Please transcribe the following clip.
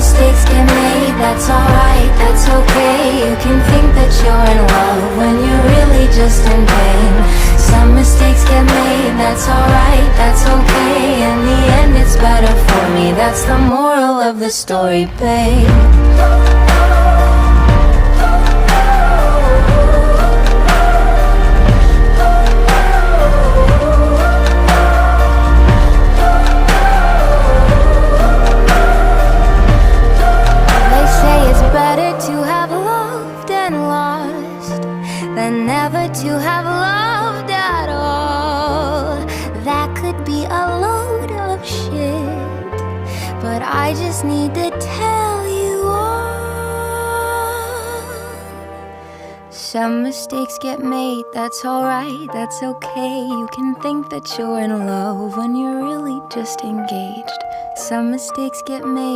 mistakes get made, that's alright, that's okay. You can think that you're in love when you're really just in pain. Some mistakes get made, that's alright, that's okay. In the end it's better for me, that's the moral of the story, babe. Than never to have loved at all. That could be a load of shit, but I just need to tell you all. Some mistakes get made, that's alright, that's okay. You can think that you're in love when you're really just engaged. Some mistakes get made.